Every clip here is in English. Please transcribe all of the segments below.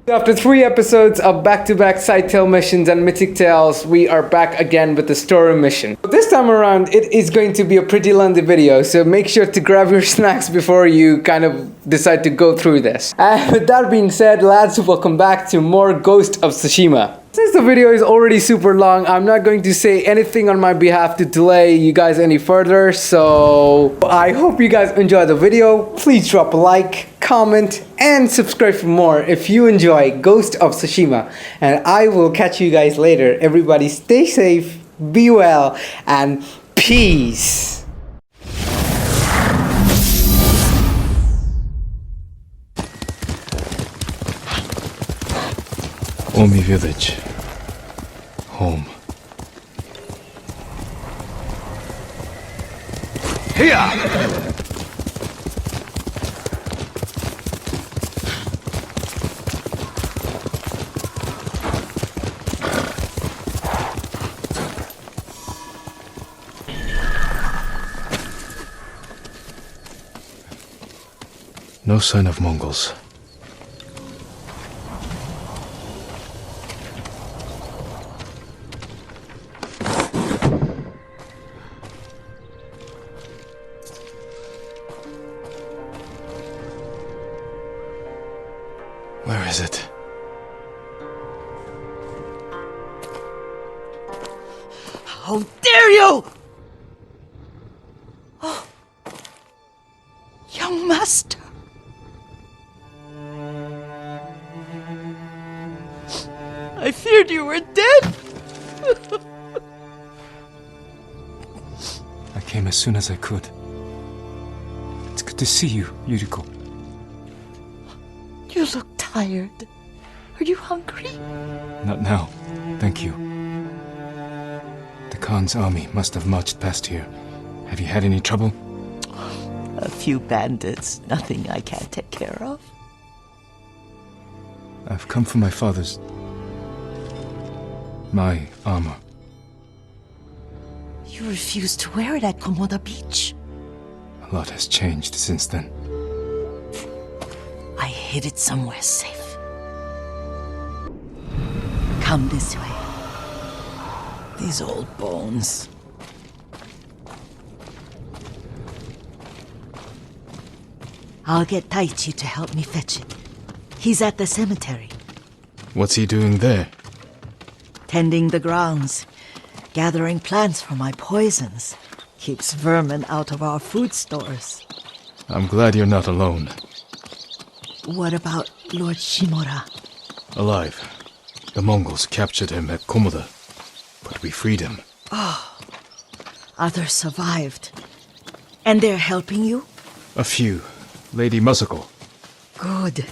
After 3 episodes of back-to-back side tale missions and mythic tales, we are back again with the story mission. This time around, it is going to be a pretty lengthy video, so make sure to grab your snacks before you kind of decide to go through this. And with that being said, lads, welcome back to more Ghost of Tsushima. Since the video is already super long, I'm not going to say anything on my behalf to delay you guys any further, so I hope you guys enjoy the video. Please drop a like, comment, and subscribe for more if you enjoy Ghost of Tsushima. And I will catch you guys later. Everybody stay safe, be well, and peace! Omi village. Home. Here! No sign of Mongols. Where is it? How dare you! Oh, young master. I feared you were dead. I came as soon as I could. It's good to see you, Yuriko. You look tired. Are you hungry? Not now, thank you. The Khan's army must have marched past here. Have you had any trouble? A few bandits. Nothing I can't take care of. I've come for my father's... my armor. You refused to wear it at Komoda Beach. A lot has changed since then. I hid it somewhere safe. Come this way. These old bones. I'll get Taichi to help me fetch it. He's at the cemetery. What's he doing there? Tending the grounds. Gathering plants for my poisons. Keeps vermin out of our food stores. I'm glad you're not alone. What about Lord Shimura? Alive. The Mongols captured him at Komoda, but we freed him. Others survived. And they're helping you? A few. Lady Masako. Good.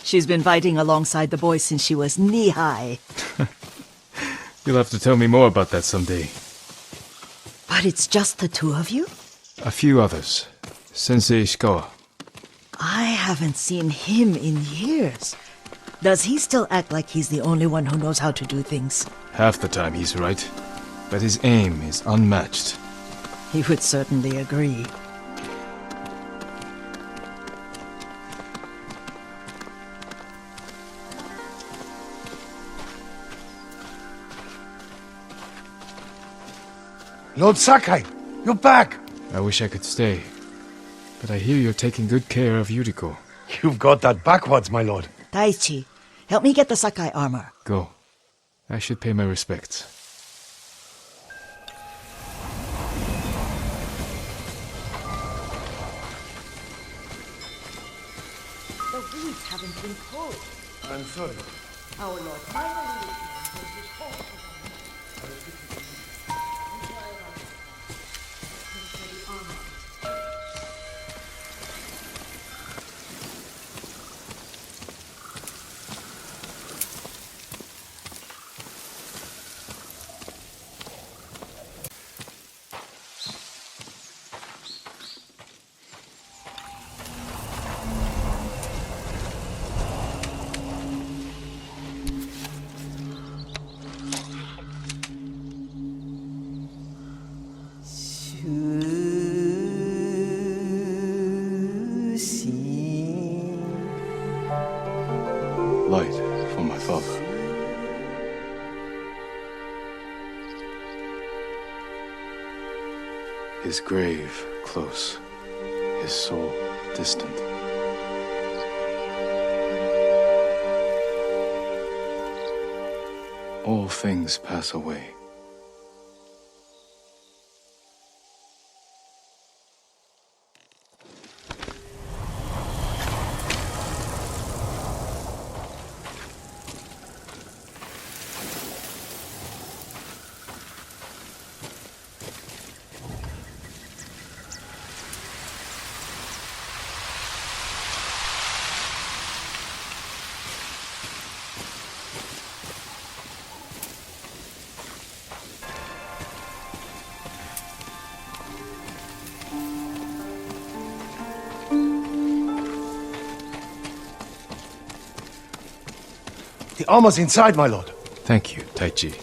She's been fighting alongside the boys since she was knee-high. You'll have to tell me more about that someday. But it's just the two of you? A few others. Sensei Ishikawa. I haven't seen him in years. Does he still act like he's the only one who knows how to do things? Half the time he's right, but his aim is unmatched. He would certainly agree. Lord Sakai, you're back! I wish I could stay, but I hear you're taking good care of Yuriko. You've got that backwards, my lord. Taichi, help me get the Sakai armor. Go. I should pay my respects. The weeds haven't been pulled. I'm sorry. Our Lord finally returned his home. for my father. His grave close, his soul distant. All things pass away. The armor's inside, my lord. Thank you, Taichi.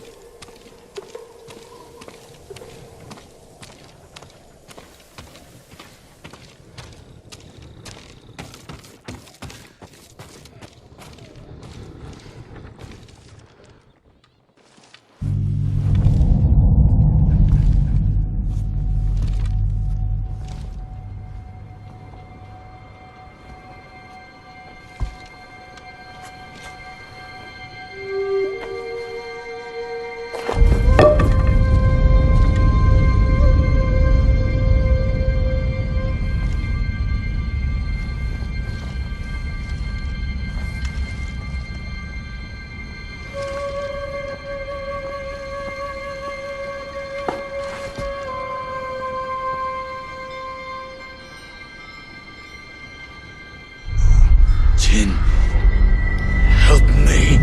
Jin, help me.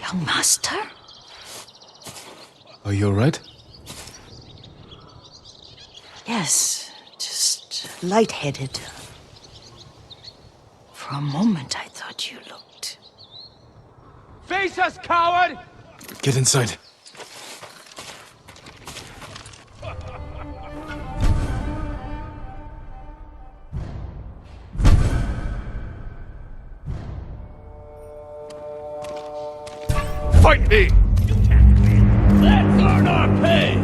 Young master? Are you alright? Yes, just lightheaded. For a moment I thought you looked... Face us, coward! Get inside. Fight me! Let's earn our pay!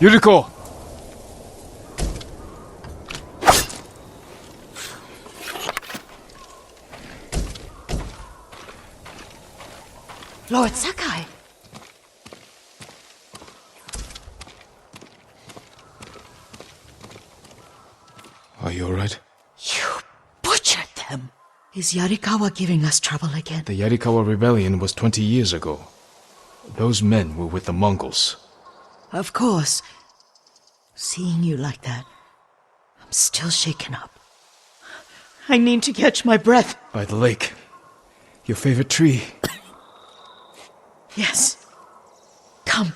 Yuriko! Lord Sakai! Are you alright? You butchered them! Is Yarikawa giving us trouble again? The Yarikawa rebellion was 20 years ago. Those men were with the Mongols. Of course. Seeing you like that, I'm still shaken up. I need to catch my breath. By the lake. Your favorite tree. Yes. Come.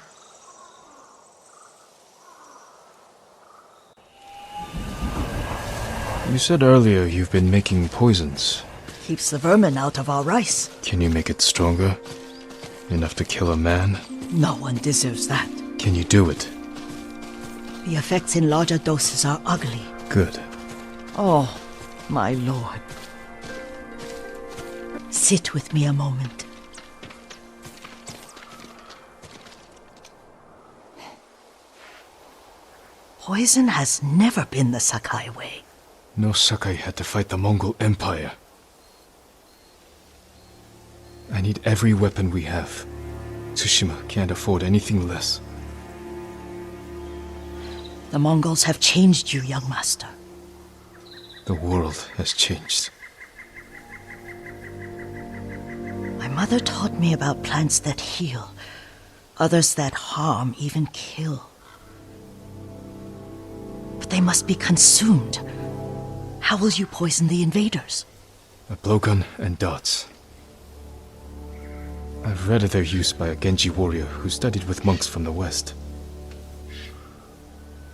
You said earlier you've been making poisons. Keeps the vermin out of our rice. Can you make it stronger? Enough to kill a man? No one deserves that. Can you do it? The effects in larger doses are ugly. Good. Oh, my lord. Sit with me a moment. Poison has never been the Sakai way. No Sakai had to fight the Mongol Empire. I need every weapon we have. Tsushima can't afford anything less. The Mongols have changed you, young master. The world has changed. My mother taught me about plants that heal, others that harm, even kill. But they must be consumed. How will you poison the invaders? A blowgun and darts. I've read of their use by a Genji warrior who studied with monks from the west.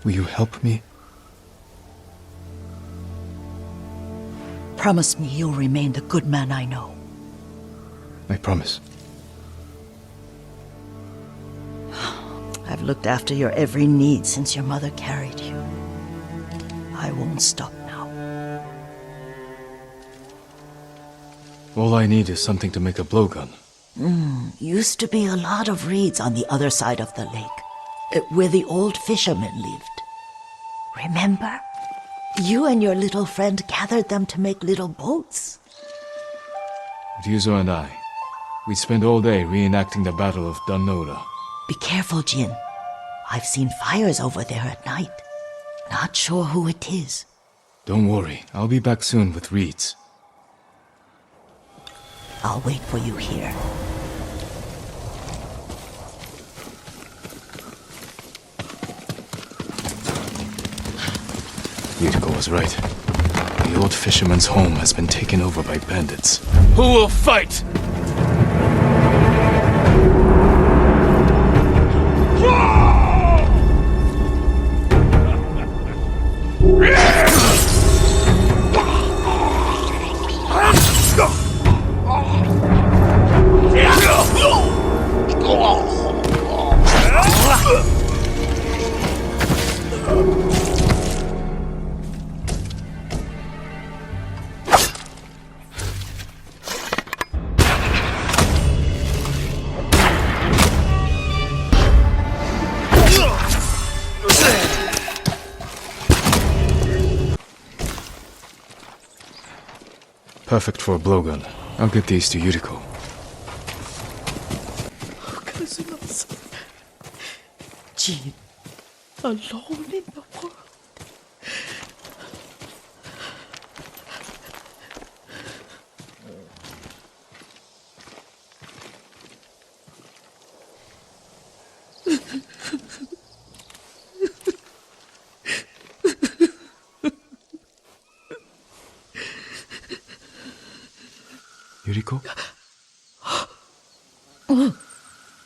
Will you help me? Promise me you'll remain the good man I know. I promise. I've looked after your every need since your mother carried you. I won't stop now. All I need is something to make a blowgun. Used to be a lot of reeds on the other side of the lake, where the old fishermen lived. Remember? You and your little friend gathered them to make little boats. Ryuzo and I, we'd spend all day reenacting the Battle of Danora. Be careful, Jin. I've seen fires over there at night. Not sure who it is. Don't worry, I'll be back soon with reeds. I'll wait for you here. Yuriko was right. The old fisherman's home has been taken over by bandits. Who will fight? Perfect for a blowgun. I'll get these to Yuriko. Jin, alone in the world. Yuriko?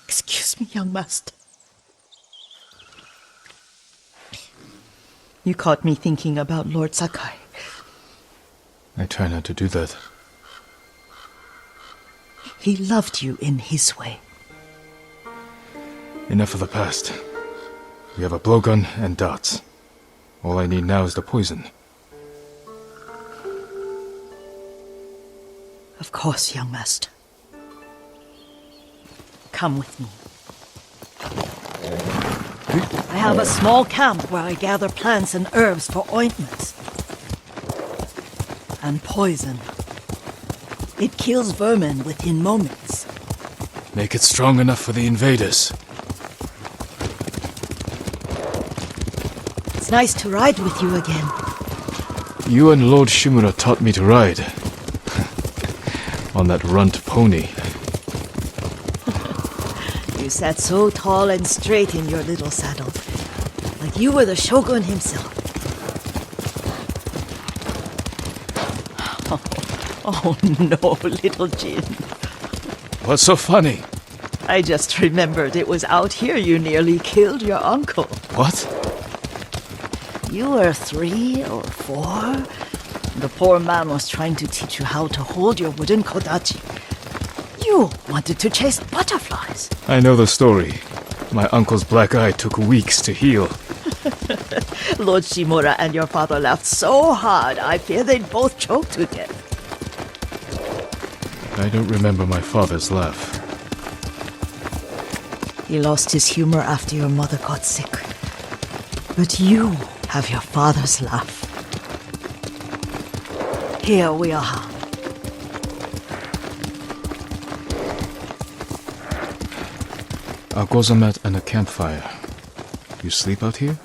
Excuse me, young master. You caught me thinking about Lord Sakai. I try not to do that. He loved you in his way. Enough of the past. We have a blowgun and darts. All I need now is the poison. Of course, young master. Come with me. I have a small camp where I gather plants and herbs for ointments. And poison. It kills vermin within moments. Make it strong enough for the invaders. It's nice to ride with you again. You and Lord Shimura taught me to ride. On that runt pony. You sat so tall and straight in your little saddle, like you were the shogun himself. Oh no, little Jin. What's so funny? I just remembered it was out here you nearly killed your uncle. What? You were 3 or 4. The poor man was trying to teach you how to hold your wooden kodachi. You wanted to chase butterflies. I know the story. My uncle's black eye took weeks to heal. Lord Shimura and your father laughed so hard, I fear they'd both choke to death. I don't remember my father's laugh. He lost his humor after your mother got sick. But you have your father's laugh. Here we are. A gozamat and a campfire. You sleep out here?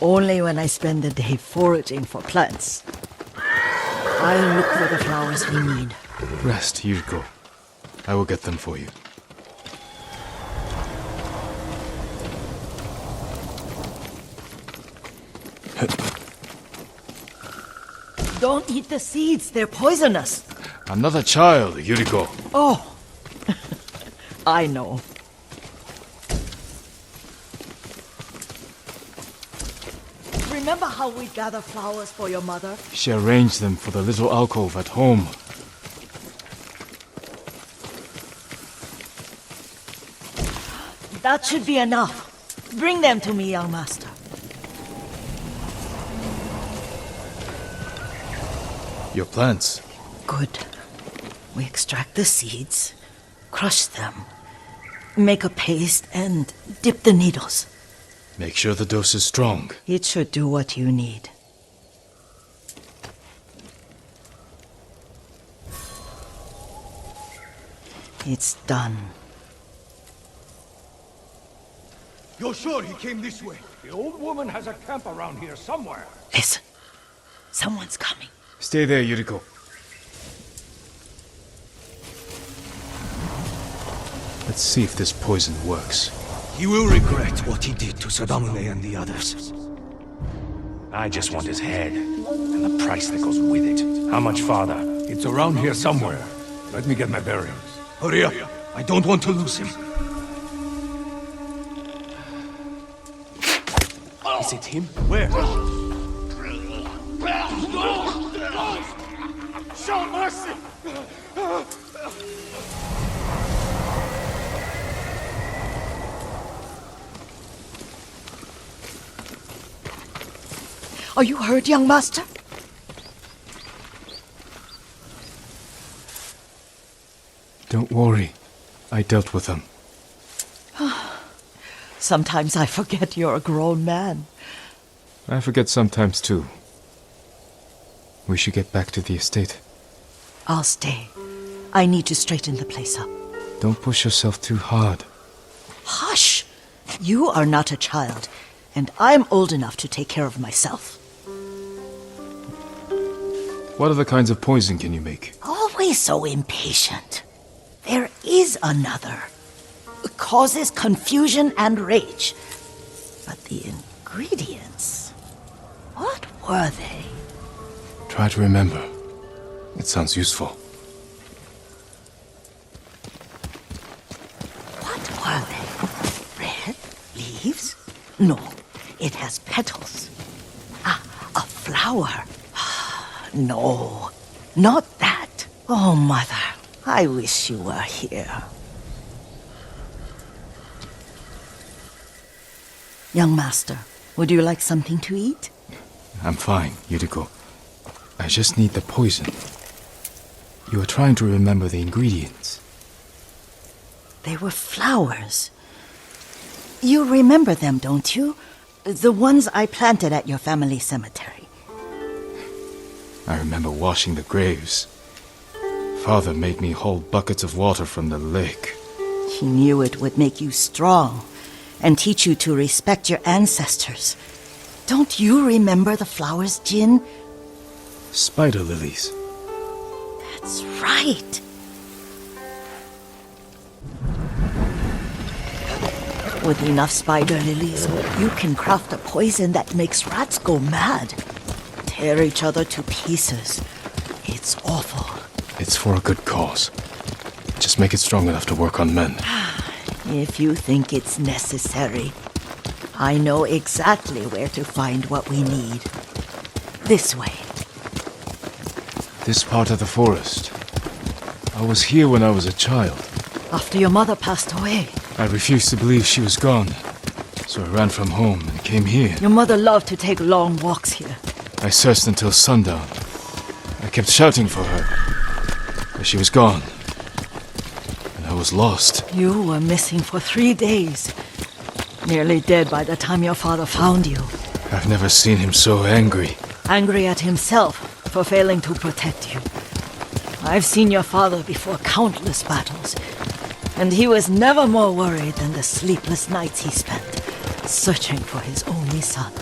Only when I spend the day foraging for plants. I'll look for the flowers we need. Rest, Yuriko. I will get them for you. Don't eat the seeds, they're poisonous. Another child, Yuriko. Oh, I know. Remember how we gather flowers for your mother? She arranged them for the little alcove at home. That should be enough. Bring them to me, young master. Your plants. Good. We extract the seeds, crush them, make a paste, and dip the needles. Make sure the dose is strong. It should do what you need. It's done. You're sure he came this way? The old woman has a camp around here somewhere. Listen. Someone's coming. Stay there, Yuriko. Let's see if this poison works. He will regret what he did to Sadamune and the others. I just want his head, and the price that goes with it. How much farther? It's around here somewhere. Let me get my bearings. Hurry up. I don't want to lose him. Is it him? Where? Show mercy! Are you hurt, young master? Don't worry. I dealt with them. Sometimes I forget you're a grown man. I forget sometimes too. We should get back to the estate. I'll stay. I need to straighten the place up. Don't push yourself too hard. Hush! You are not a child, and I'm old enough to take care of myself. What other kinds of poison can you make? Always so impatient. There is another. It causes confusion and rage. But the ingredients... what were they? Try to remember. It sounds useful. What were they? Red leaves? No, it has petals. Ah, a flower. No, not that. Oh, Mother, I wish you were here. Young master, would you like something to eat? I'm fine, Yuriko. I just need the poison. You are trying to remember the ingredients. They were flowers. You remember them, don't you? The ones I planted at your family cemetery. I remember washing the graves. Father made me hold buckets of water from the lake. He knew it would make you strong and teach you to respect your ancestors. Don't you remember the flowers, Jin? Spider lilies. That's right. With enough spider lilies, you can craft a poison that makes rats go mad. Tear each other to pieces. It's awful. It's for a good cause. Just make it strong enough to work on men. If you think it's necessary, I know exactly where to find what we need. This way. This part of the forest. I was here when I was a child. After your mother passed away. I refused to believe she was gone. So I ran from home and came here. Your mother loved to take long walks here. I searched until sundown. I kept shouting for her. But she was gone. And I was lost. You were missing for 3 days. Nearly dead by the time your father found you. I've never seen him so angry. Angry at himself for failing to protect you. I've seen your father before countless battles. And he was never more worried than the sleepless nights he spent searching for his only son.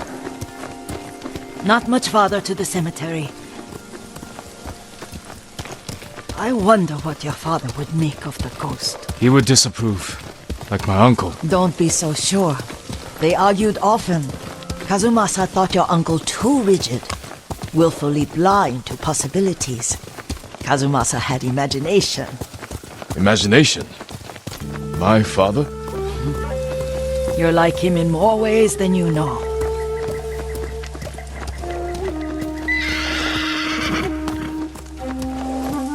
Not much farther to the cemetery. I wonder what your father would make of the ghost. He would disapprove, like my uncle. Don't be so sure. They argued often. Kazumasa thought your uncle too rigid, willfully blind to possibilities. Kazumasa had imagination. Imagination? My father? You're like him in more ways than you know.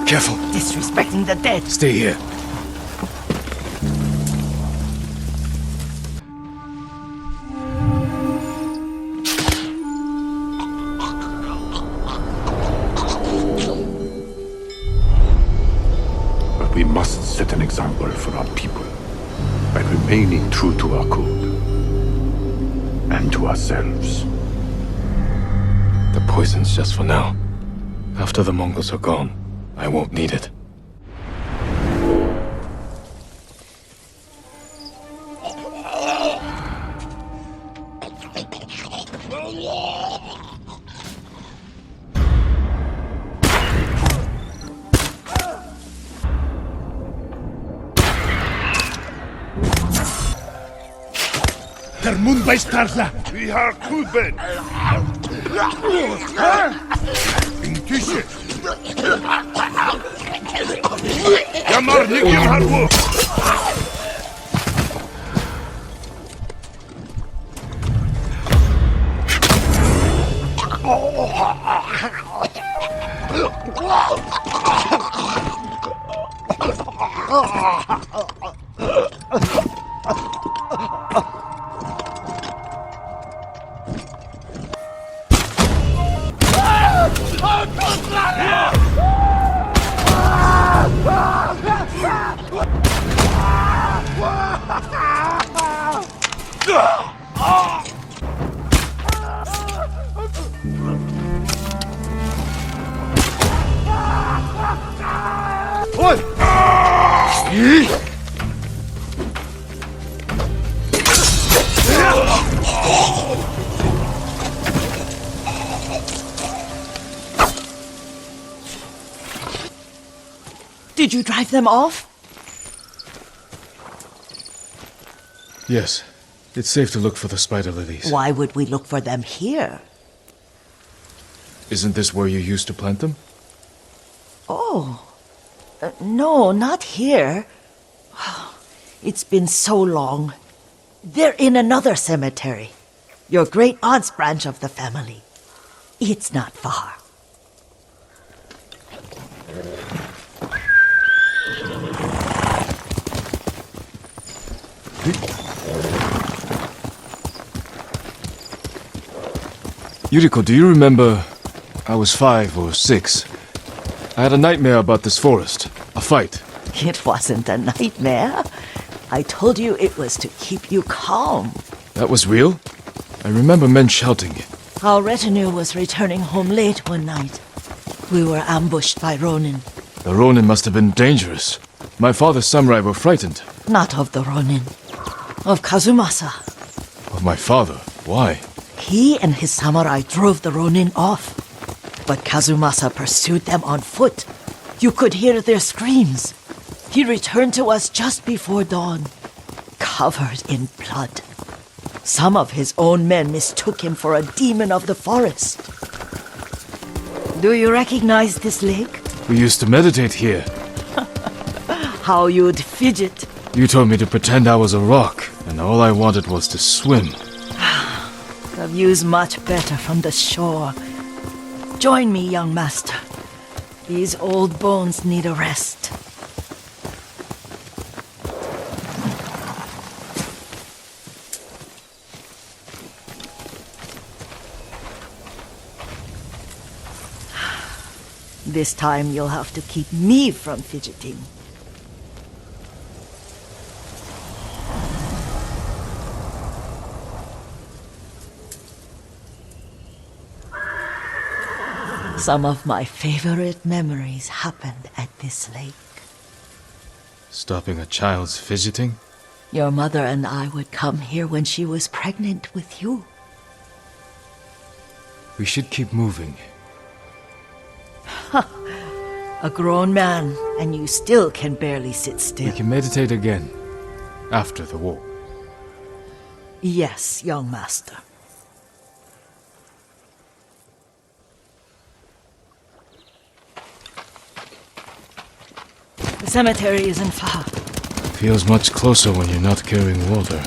Careful. Disrespecting the dead. Stay here. But we must set an example for our people by remaining true to our code and to ourselves. The poison's just for now. After the Mongols are gone, I won't need it. Der Mund bei Starla! We are Kuben! In Tische! Yamar Nigim Harwo! Did you drive them off? Yes. It's safe to look for the spider lilies. Why would we look for them here? Isn't this where you used to plant them? Oh. No, not here. It's been so long. They're in another cemetery. Your great-aunt's branch of the family. It's not far. Yuriko, do you remember? I was 5 or 6. I had a nightmare about this forest. A fight. It wasn't a nightmare. I told you it was to keep you calm. That was real? I remember men shouting. Our retinue was returning home late one night. We were ambushed by Ronin. The Ronin must have been dangerous. My father's samurai were frightened. Not of the Ronin. Of Kazumasa. Of my father? Why? He and his samurai drove the Ronin off. But Kazumasa pursued them on foot. You could hear their screams. He returned to us just before dawn, covered in blood. Some of his own men mistook him for a demon of the forest. Do you recognize this lake? We used to meditate here. How you'd fidget. You told me to pretend I was a rock, and all I wanted was to swim. The view's much better from the shore. Join me, young master. These old bones need a rest. This time you'll have to keep me from fidgeting. Some of my favorite memories happened at this lake. Stopping a child's fidgeting? Your mother and I would come here when she was pregnant with you. We should keep moving. A grown man, and you still can barely sit We still. can meditate again. After the war. Yes, young master. The cemetery isn't far. Feels much closer when you're not carrying water.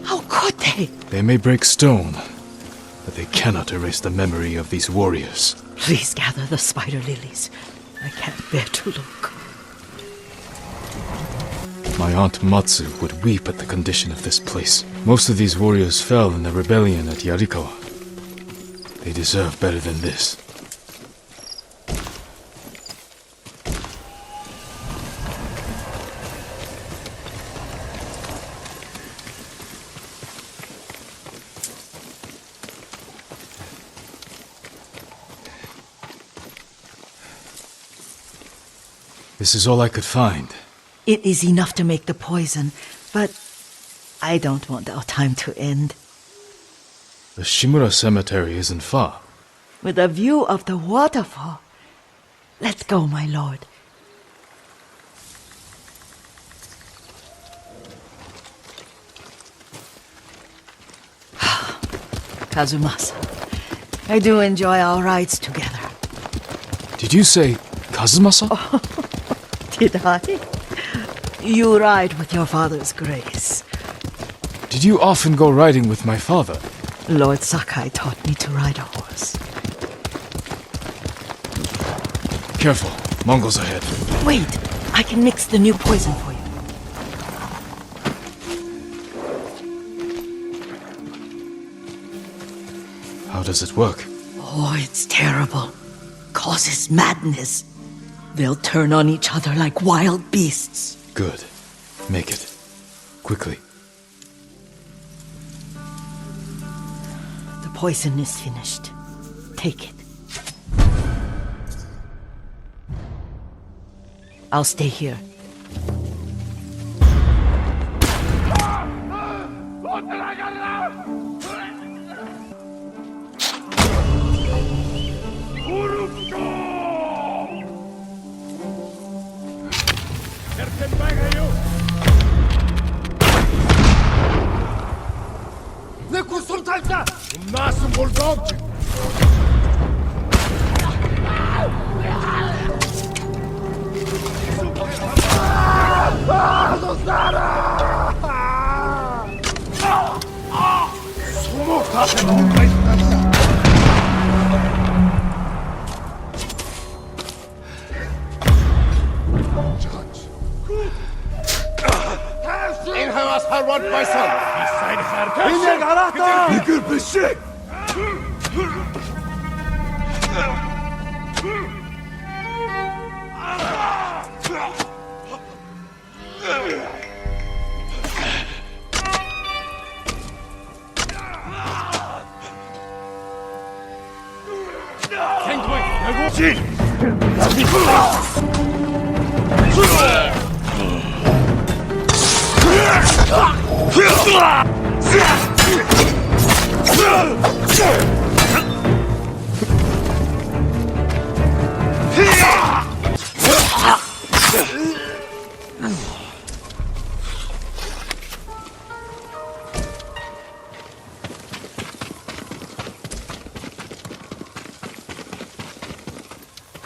How could they? They may break stone, but they cannot erase the memory of these warriors. Please gather the spider lilies. I can't bear to look. My aunt Matsu would weep at the condition of this place. Most of these warriors fell in the rebellion at Yarikawa. They deserve better than this. This is all I could find. It is enough to make the poison, but I don't want our time to end. The Shimura Cemetery isn't far. With a view of the waterfall. Let's go, my lord. Kazumasa, I do enjoy our rides together. Did you say Kazumasa? Did I? You ride with your father's grace. Did you often go riding with my father? Lord Sakai taught me to ride a horse. Careful, Mongols ahead. Wait, I can mix the new poison for you. How does it work? Oh, it's terrible. Causes madness. They'll turn on each other like wild beasts. Good. Make it. Quickly. The poison is finished. Take it. I'll stay here.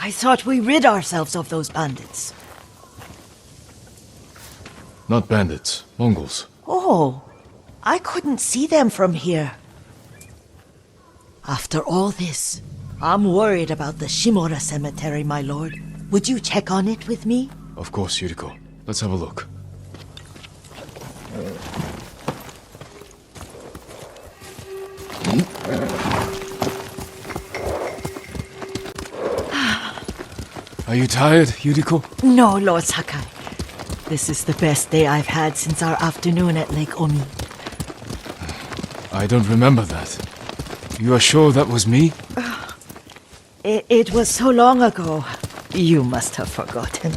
I thought we rid ourselves of those bandits. Not bandits, Mongols. Oh, I couldn't see them from here. After all this, I'm worried about the Shimura Cemetery, my lord. Would you check on it with me? Of course, Yuriko. Let's have a look. Are you tired, Yuriko? No, Lord Sakai. This is the best day I've had since our afternoon at Lake Omi. I don't remember that. You are sure that was me? It was so long ago. You must have forgotten.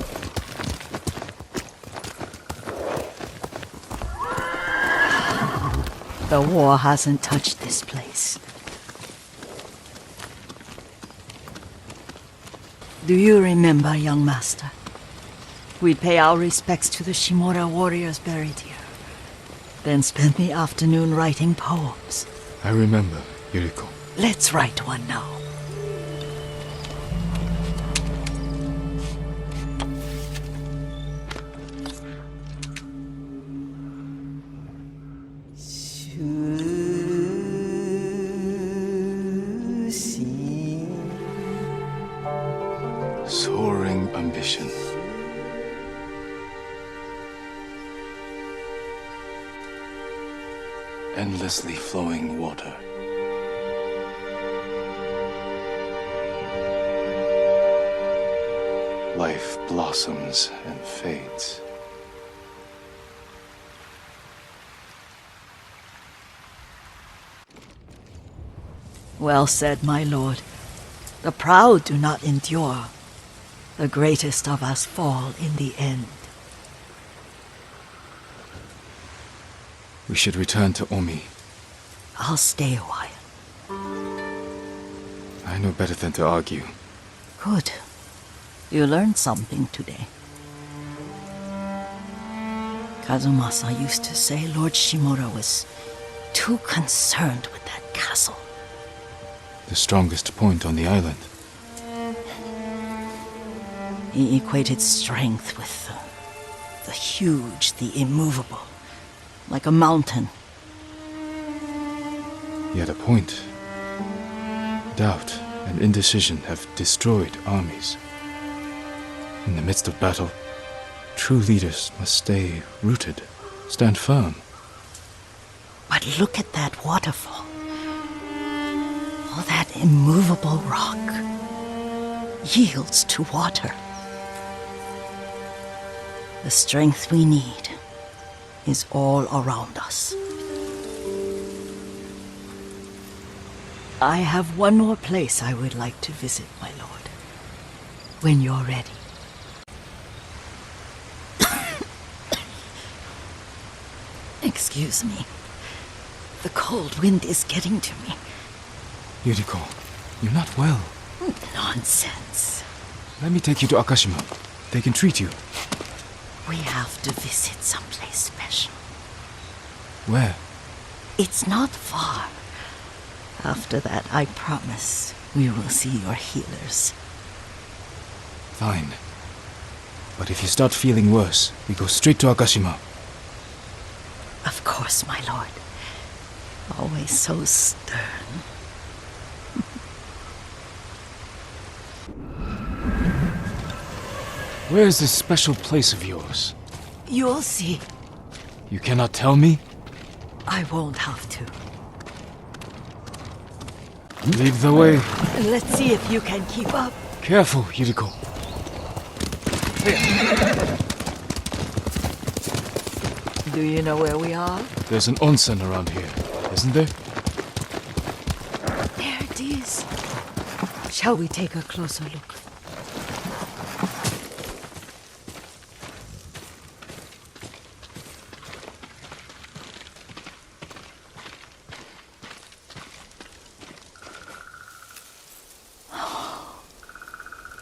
The war hasn't touched this place. Do you remember, young master? We'd pay our respects to the Shimura warriors buried here. Then spend the afternoon writing poems. I remember, Yuriko. Let's write one now. Soaring ambition. Endlessly flowing water. Life blossoms and fades. Well said, my lord. The proud do not endure. The greatest of us fall in the end. We should return to Omi. I'll stay a while. I know better than to argue. Good. You learned something today. Kazumasa used to say Lord Shimura was too concerned with that castle. The strongest point on the island. He equated strength with the huge, the immovable, like a mountain. Yet a point. Doubt and indecision have destroyed armies. In the midst of battle, true leaders must stay rooted, stand firm. But look at that waterfall. All that immovable rock yields to water. The strength we need is all around us. I have one more place I would like to visit, my lord. When you're ready. Excuse me. The cold wind is getting to me. Yuriko, you're not well. Nonsense. Let me take you to Akashima. They can treat you. We have to visit someplace special. Where? It's not far. After that, I promise we will see your healers. Fine. But if you start feeling worse, we go straight to Akashima. Of course, my lord. Always so stern. Where is this special place of yours? You'll see. You cannot tell me? I won't have to. Lead the way. Let's see if you can keep up. Careful, Yuriko. Do you know where we are? There's an onsen around here, isn't there? There it is. Shall we take a closer look?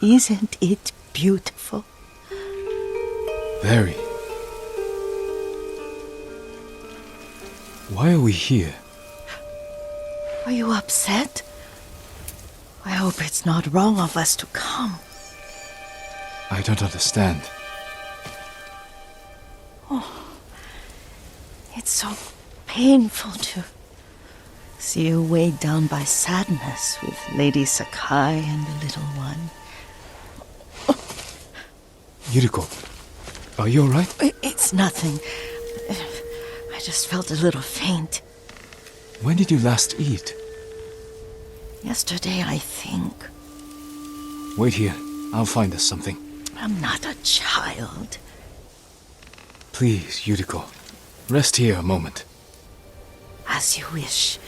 Isn't it beautiful? Very. Why are we here? Are you upset? I hope it's not wrong of us to come. I don't understand. It's so painful to see you weighed down by sadness with Lady Sakai and the little one. Yuriko, are you alright? It's nothing. I just felt a little faint. When did you last eat? Yesterday, I think. Wait here. I'll find us something. I'm not a child. Please, Yuriko. Rest here a moment. As you wish,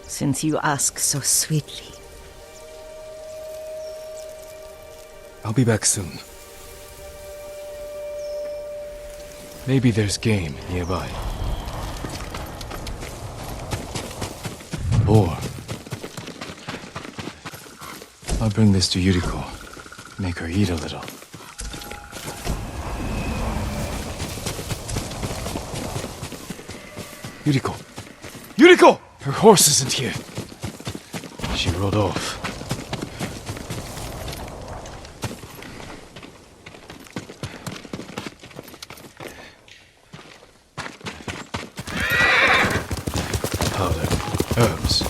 since you ask so sweetly. I'll be back soon. Maybe there's game nearby. Or I'll bring this to Yuriko. Make her eat a little. Yuriko! Yuriko! Her horse isn't here. She rode off. Powder. Herbs.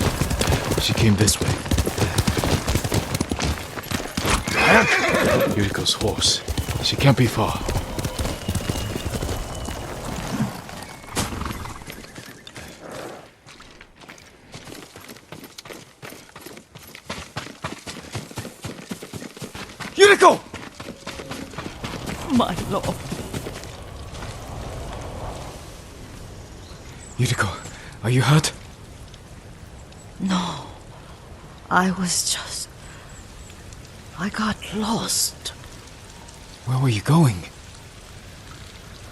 She came this way. Yuriko's horse. She can't be far. Yuriko! My lord. Yuriko, are you hurt? No. I got lost. Where were you going?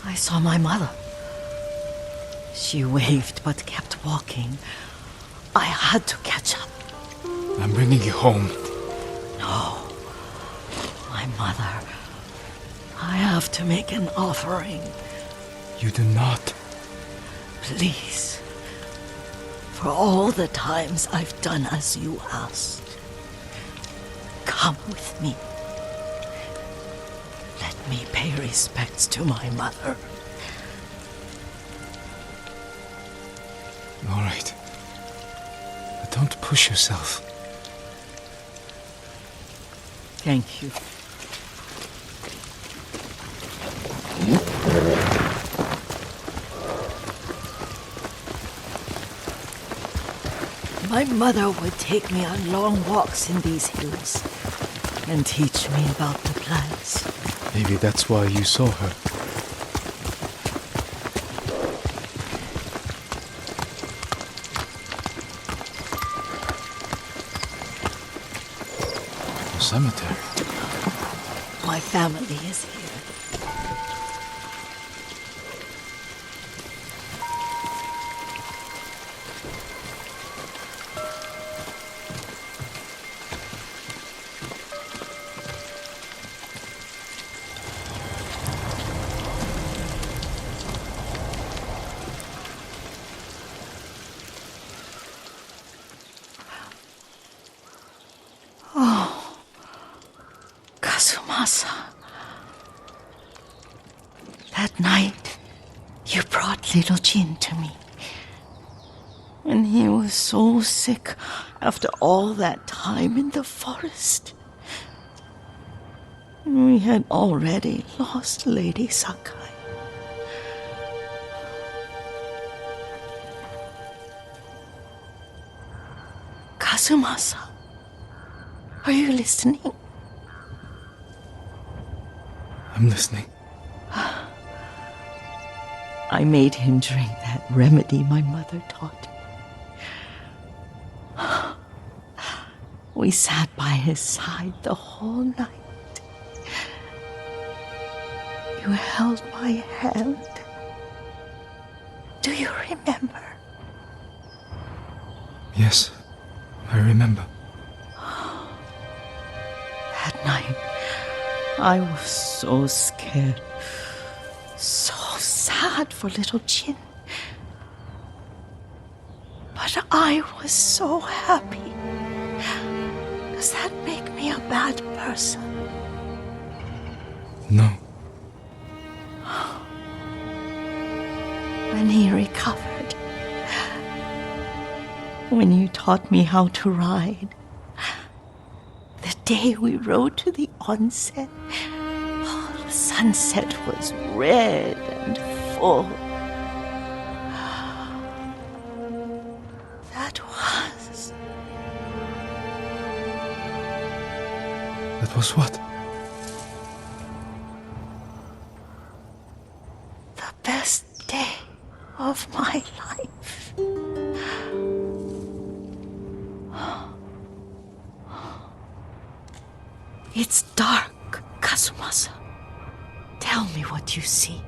I saw my mother. She waved but kept walking. I had to catch up. I'm bringing you home. No. My mother. I have to make an offering. You do not. Please. For all the times I've done as you asked. Come with me. Let me pay respects to my mother. All right. But don't push yourself. Thank you. My mother would take me on long walks in these hills and teach me about the plants. Maybe that's why you saw her. The cemetery. My family is here. Kazumasa. That night, you brought little Jin to me. And he was so sick after all that time in the forest. We had already lost Lady Sakai. Kazumasa, are you listening? I'm listening. I made him drink that remedy my mother taught me. We sat by his side the whole night. You held my hand. Do you remember? Yes, I remember. That night, I was so scared, so sad for little Jin. But I was so happy. Does that make me a bad person? No. When he recovered, when you taught me how to ride, the day we rode to the onsen, the sunset was red and full. That was what? the best day of my life. It's dark. Kazumasa, tell me what you see.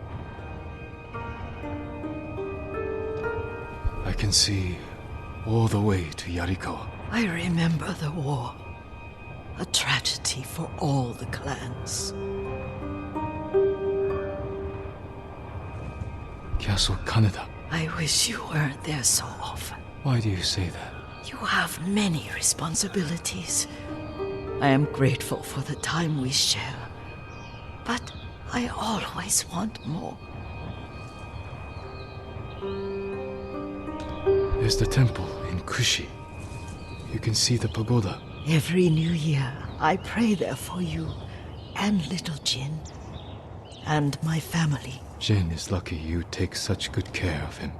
I can see all the way to Yarikawa. I remember the war. A tragedy for all the clans. Castle Kaneda. I wish you weren't there so often. Why do you say that? You have many responsibilities. I am grateful for the time we share, but I always want more. There's the temple in Kushi. You can see the pagoda. Every new year, I pray there for you and little Jin and my family. Jin is lucky you take such good care of him.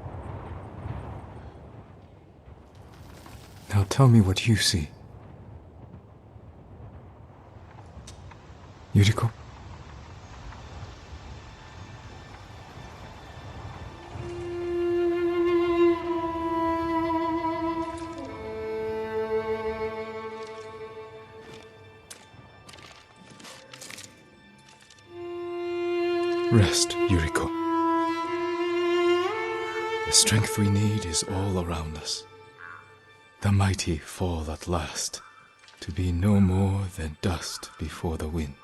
Now tell me what you see. Yuriko? Rest, Yuriko. The strength we need is all around us. The mighty fall at last, to be no more than dust before the wind.